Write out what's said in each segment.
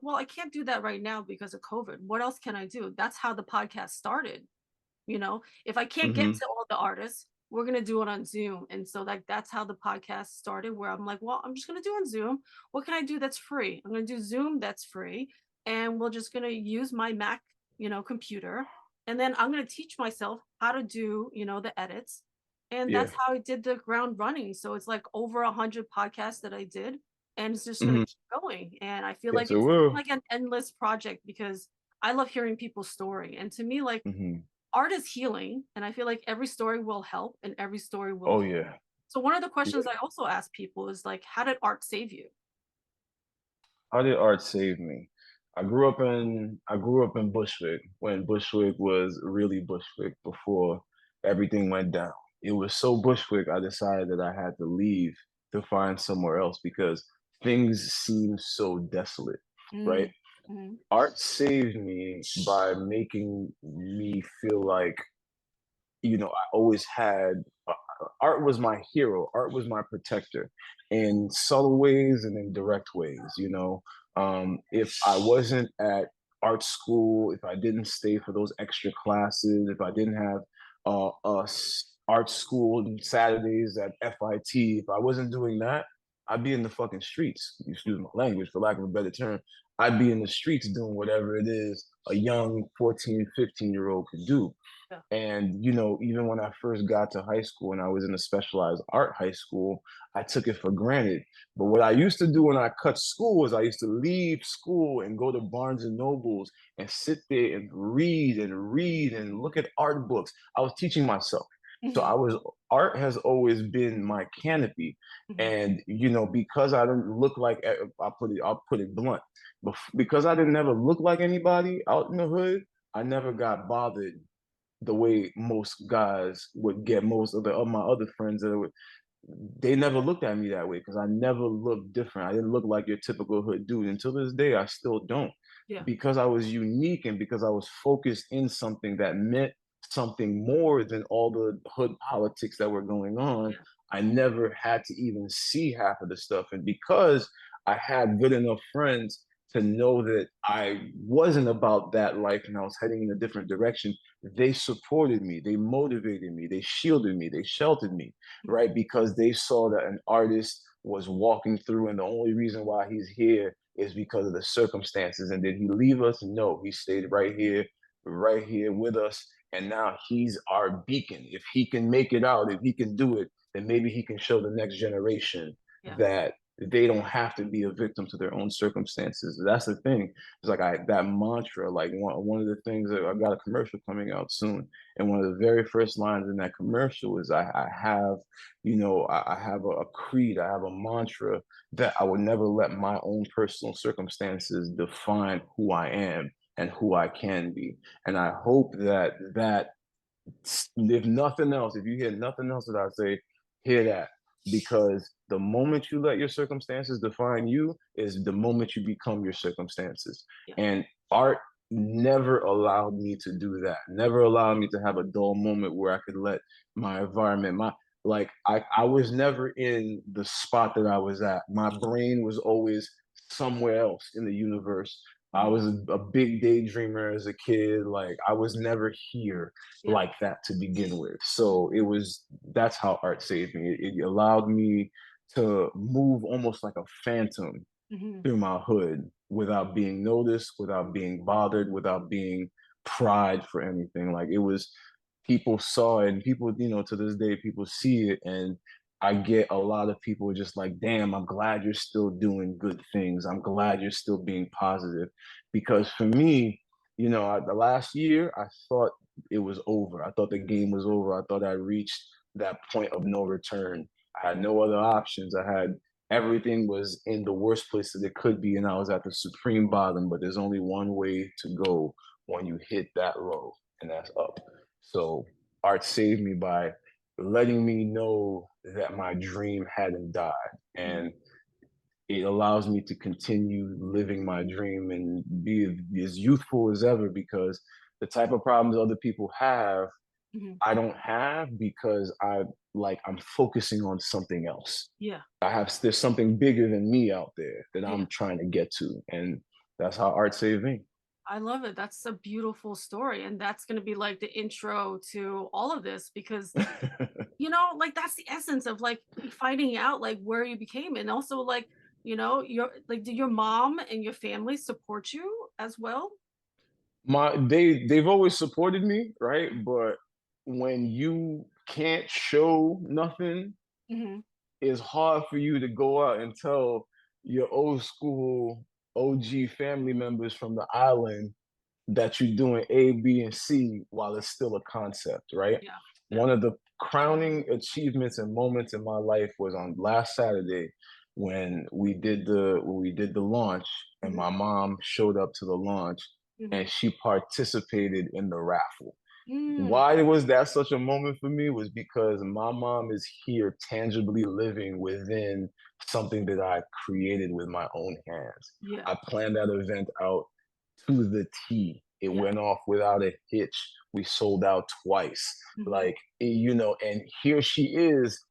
well, I can't do that right now because of COVID. What else can I do? That's how the podcast started. If I can't get Hmm. to all the artists, we're gonna do it on Zoom. And so that's how the podcast started, where I'm like, well, I'm just gonna do on Zoom. What can I do that's free? I'm gonna do Zoom that's free. And we're just gonna use my Mac, computer. And then I'm gonna teach myself how to do, the edits. And Yeah. that's how I did the ground running. So it's like over 100 podcasts that I did. And it's just gonna Hmm. keep going. And I feel like Yes, it it's will. like an endless project because I love hearing people's story. And to me, like, Hmm. art is healing, and I feel like every story will help and every story will Oh heal. yeah. So one of the Yeah. questions I also ask people is like, how did art save you? How did art save me? I grew up in Bushwick when Bushwick was really Bushwick before everything went down. It was so Bushwick I decided that I had to leave to find somewhere else because things seemed so desolate, right? Mm, mhm, Art saved me by making me feel like, I always had art was my hero. Art was my protector in subtle ways and in direct ways. If I wasn't at art school, if I didn't stay for those extra classes, if I didn't have art school on Saturdays at FIT, if I wasn't doing that, I'd be in the fucking streets. Excuse my language, for lack of a better term. I'd be in the streets doing whatever it is a young 14, 15-year-old could do. yeah. And, even when I first got to high school and I was in a specialized art high school, I took it for granted. But what I used to do when I cut school was I used to leave school and go to Barnes and Nobles and sit there and read and look at art books. I was teaching myself. So Hmm. art has always been my canopy. Hmm. And, because I didn't look like, I'll put it blunt, but because I didn't never look like anybody out in the hood, I never got bothered the way most guys would get. Most of my other friends they never looked at me that way because I never looked different. I didn't look like your typical hood dude. Until this day, I still don't. Yeah. Because I was unique and because I was focused in something that meant something more than all the hood politics that were going on, Yeah. I never had to even see half of the stuff. And because I had good enough friends to know that I wasn't about that life and I was heading in a different direction, they supported me, they motivated me, they shielded me, they sheltered me, right? Because they saw that an artist was walking through, and the only reason why he's here is because of the circumstances. And did he leave us? No, he stayed right here with us. And now he's our beacon. If he can make it out, if he can do it, then maybe he can show the next generation Yeah. that they don't have to be a victim to their own circumstances. That's the thing. It's like that mantra, like one of the things that I got a commercial coming out soon. And one of the very first lines in that commercial is I have, I have a creed, I have a mantra that I would never let my own personal circumstances define who I am and who I can be. And I hope that if nothing else, if you hear nothing else that I say, hear that. Because the moment you let your circumstances define you is the moment you become your circumstances. Yeah. And art never allowed me to do that. Never allowed me to have a dull moment where I could let my environment, I was never in the spot that I was at. My brain was always somewhere else in the universe. I Mhm. was a big daydreamer as a kid. Like I was never here Yeah. like that to begin with. So that's how art saved me. It allowed me to move almost like a phantom Hmm. through my hood without being noticed, without being bothered, without being pried for anything. Like it was, people saw it, and people, to this day, people see it. And I get a lot of people just like, damn, I'm glad you're still doing good things. I'm glad you're still being positive. Because for me, the last year, I thought it was over. I thought the game was over. I thought I reached that point of no return. I had no other options. Everything was in the worst place that it could be, and I was at the supreme bottom. But there's only one way to go when you hit that low, and that's up. So art saved me by letting me know that my dream hadn't died, Hmm. and it allows me to continue living my dream and be as youthful as ever. Because the type of problems other people have, Hmm. I don't have, because I'm focusing on something else. Yeah. There's something bigger than me out there that Yeah. I'm trying to get to. And that's how art saved me. I love it. That's a beautiful story. And that's going to be like the intro to all of this because, like that's the essence of like finding out like where you became. And also like, your like, do your mom and your family support you as well? They've always supported me, right? But when you can't show nothing, Hmm. it's hard for you to go out and tell your old school OG family members from the island that you're doing A, B, and C while it's still a concept, right? Yeah. Yeah. One of the crowning achievements and moments in my life was on last Saturday when we did the launch and Hmm. my mom showed up to the launch Hmm. and she participated in the raffle. Mm, Why was that such a moment for me was because my mom is here tangibly living within something that I created with my own hands. yeah. I planned that event out to the T. It Yeah. went off without a hitch. We sold out twice. Hmm. Like, and here she is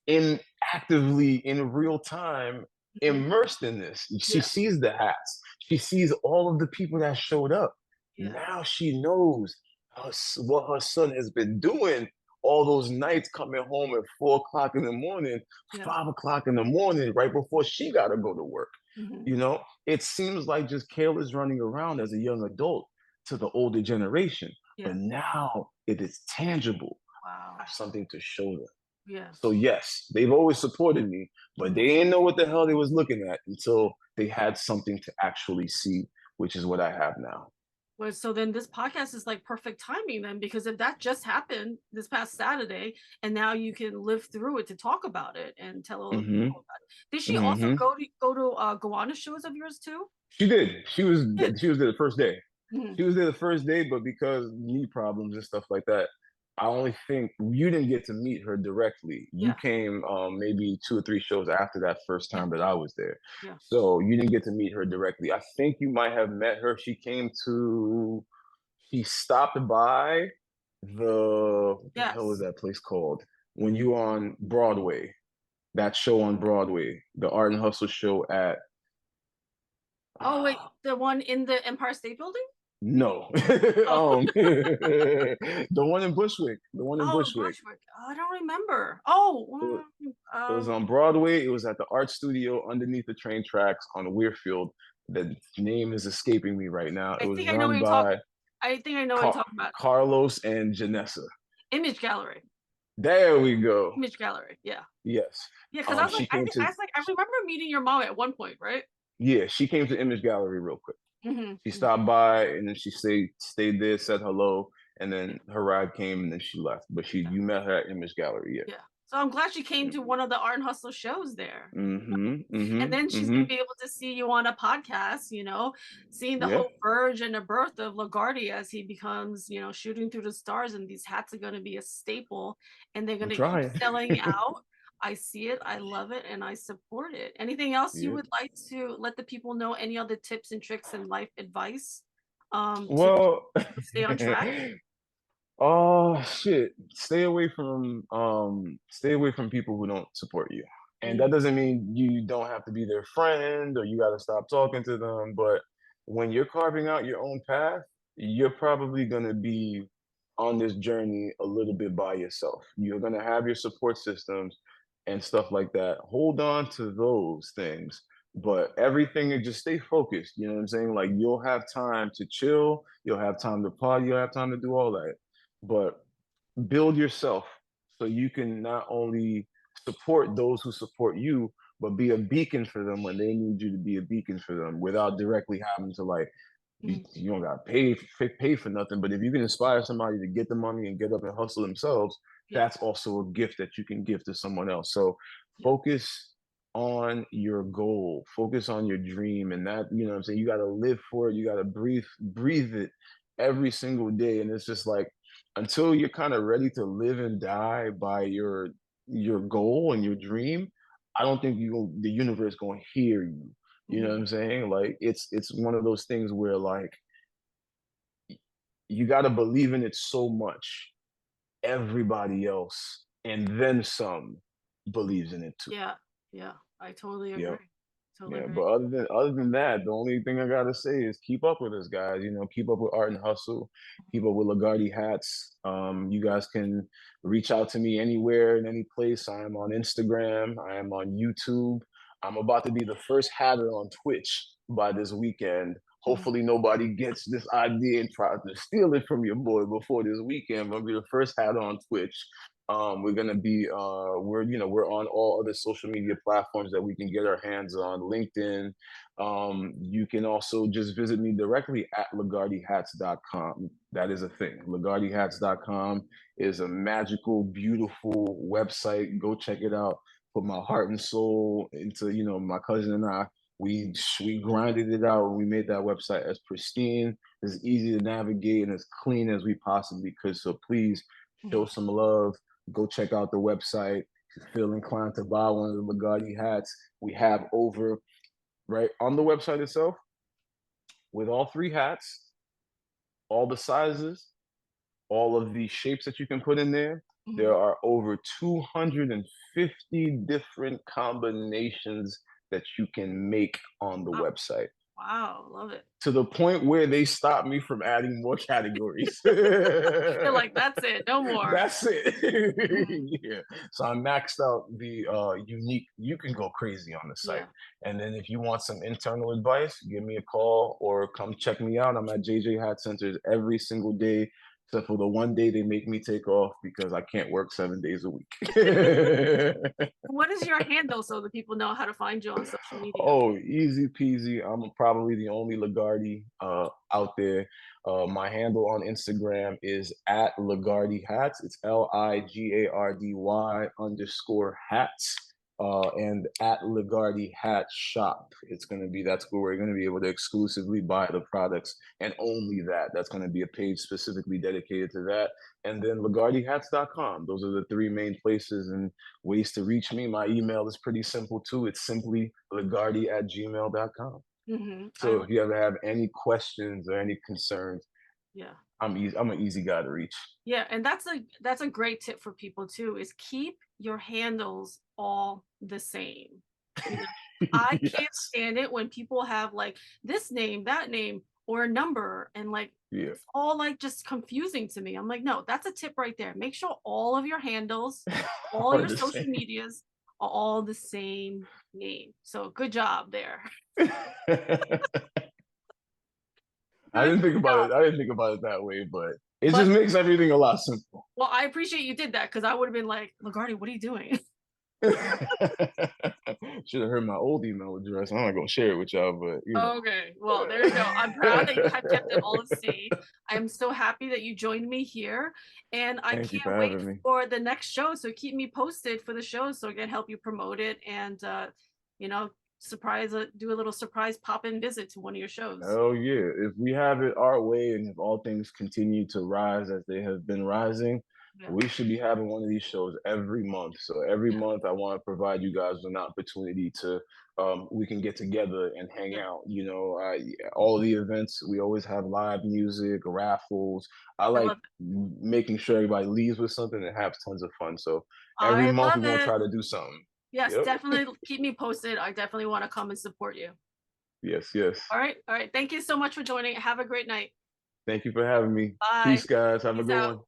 in actively in real time Hmm. immersed in this. She Yeah. sees the hats. She sees all of the people that showed up. Yeah. Now she knows what her son has been doing all those nights coming home at 4 o'clock in the morning, Yeah. 5 o'clock in the morning, right before she got to go to work. Hmm. It seems like just careless running around as a young adult to the older generation. But Yeah. now it is tangible. I Wow. have something to show them. So Yes. yes, they've always supported me, but they Mhm. didn't know what the hell they was looking at until they had something to actually see, which is what I have now. Well, so then this podcast is like perfect timing then, because if that just happened this past Saturday, and now you can live through it to talk about it and tell other hmm people about it. Did she also hmm go on to shows of yours too? She did. She was Did. she was there the first day. Mhm. She was there the first day, but because knee problems and stuff like that, I only think you didn't get to meet her directly. You Yeah. came maybe 2 or 3 shows after that first Yeah. time that I was there. Yeah. So you didn't get to meet her directly. I think you might have met her. She stopped by what the hell is Yes. that place called? When you on Broadway, that show on Broadway, the Art and Hustle show at Oh wait, the one in the Empire State Building? no. Oh. The one in Bushwick. The one in Oh, Bushwick. Bushwick. Oh, I don't remember. Oh, It was, it was on Broadway. It was at the art studio underneath the train tracks on Weirfield. The name is escaping me right now. It I was think I know what run you're talking. by I think I know what you're talking about. Carlos and Janessa. Image Gallery. There we go. Image Gallery. Yeah. Yes. Yeah, because I was She like, came to I remember meeting your mom at one point, right? yeah, she came to Image Gallery real quick. Hmm. She Hmm. stopped by and then she stayed there, said hello, and then her ride came and then she left. But Yeah. you met her at Image Gallery, yeah. Yeah. So I'm glad she came Yeah. to one of the Art and Hustle shows there. Mm-hmm. And Mm-hmm. then she's Mm-hmm. gonna be able to see you on a podcast, seeing the Yeah. whole verge and the birth of Ligardy as he becomes, shooting through the stars, and these hats are gonna be a staple and they're I'm gonna keep trying. selling out. I see it, I love it, and I support it. Anything else you Yeah. would like to let the people know? Any other tips and tricks and life advice to Well, stay on track? oh shit. Stay away from people who don't support you. And that Mm, doesn't mean you don't have to be their friend or you gotta stop talking to them. But when you're carving out your own path, you're probably gonna be on this journey a little bit by yourself. You're gonna have your support systems and stuff like that. Hold on to those things. But everything is just stay focused. You know what I'm saying? Like you'll have time to chill, you'll have time to party, you'll have time to do all that. But build yourself so you can not only support those who support you, but be a beacon for them when they need you to be a beacon for them without directly having to like mm, you don't got to pay for nothing. But if you can inspire somebody to get the money and get up and hustle themselves, yeah, that's also a gift that you can give to someone else. So yeah. focus on your goal, focus on your dream, and that you know what I'm saying. You got to live for it. You got to breathe it every single day, and it's just like until you're kind of ready to live and die by your goal and your dream, I don't think the universe going to hear you. You know what Mhm. I'm saying? Like it's one of those things where like you got to believe in it so much everybody else and then some believes in it too. Yeah, yeah, I totally Yep. agree. totally Yeah, agree. but other than that, the only thing I gotta say is keep up with us, guys. You know, keep up with Art and Hustle, keep up with Ligardy Hats. You guys can reach out to me anywhere in any place. I am on Instagram. I am on YouTube. I'm about to be the first hatter on Twitch by this weekend. Mhm. Hopefully, nobody gets this idea and tries to steal it from your boy before this weekend. I'm gonna be the first hatter on Twitch. We're gonna be we're on all other social media platforms that we can get our hands on. LinkedIn. You can also just visit me directly at ligardihats.com. That is a thing. Ligardihats.com is a magical, beautiful website. Go check it out. Put my heart and soul into, my cousin and I. We grinded it out. We made that website as pristine, as easy to navigate, and as clean as we possibly could. So please show Mhm. some love. Go check out the website. If you feel inclined to buy one of the Ligardy hats, we have over right on the website itself with all three hats, all the sizes, all of the shapes that you can put in there. There Mhm. are over 250 different combinations that you can make on the Wow. website, Wow, love it. to the point where they stopped me from adding more categories. They're like, that's it, no more. That's it. Mhm. Yeah. So I maxed out the unique. You can go crazy on the site. Yeah. And then if you want some internal advice, give me a call or come check me out. I'm at JJ Hat Centers every single day, except for the one day they make me take off because I can't work 7 days a week. What is your handle so that people know how to find you on social media? Oh, easy peasy. I'm probably the only Ligardy out there. My handle on Instagram is at Ligardy Hats. It's LIGARDY_hats. And at Ligardy Hat Shop. That's where we're gonna be able to exclusively buy the products and only that. That's gonna be a page specifically dedicated to that. And then LigardyHats.com. Those are the three main places and ways to reach me. My email is pretty simple too. It's simply ligardy@gmail.com. I So if you ever have any questions or any concerns, yeah. I'm easy. I'm an easy guy to reach. Yeah, and that's a great tip for people too, is keep your handles all the same. You know, I can't Yes. stand it when people have like this name, that name, or a number, and like Yeah. it's all like just confusing to me. I'm like, no, that's a tip right there. Make sure all of your handles, all Are your the social same. medias are all the same name. So good job there. I Good didn't think about job. it. I didn't think about it that way, but it But just makes everything a lot simpler. well, I appreciate you did that because I would have been like, Lagarde, what are you doing? Should have heard my old email address. I'm not gonna share it with y'all, but Okay, well, there you go. I'm proud that you have kept it all the same. I'm so happy that you joined me here, and I Thank you for can't wait having me. for the next show. So keep me posted for the show so I can help you promote it and you know, do a little surprise pop-in visit to one of your shows. Oh yeah. If we have it our way and if all things continue to rise as they have been rising, Yeah, we should be having one of these shows every month. So every yeah, month I want to provide you guys an opportunity to we can get together and hang yeah. out. All of the events, we always have live music, raffles. I I like love it. making sure everybody leaves with something and has tons of fun. So every I month love we're gonna it. try to do something. Yes, Yep. definitely keep me posted. I definitely want to come and support you. Yes, yes. All right, all right. Thank you so much for joining. Have a great night. Thank you for having me. Bye. Peace, guys. Have a Peace good out. one.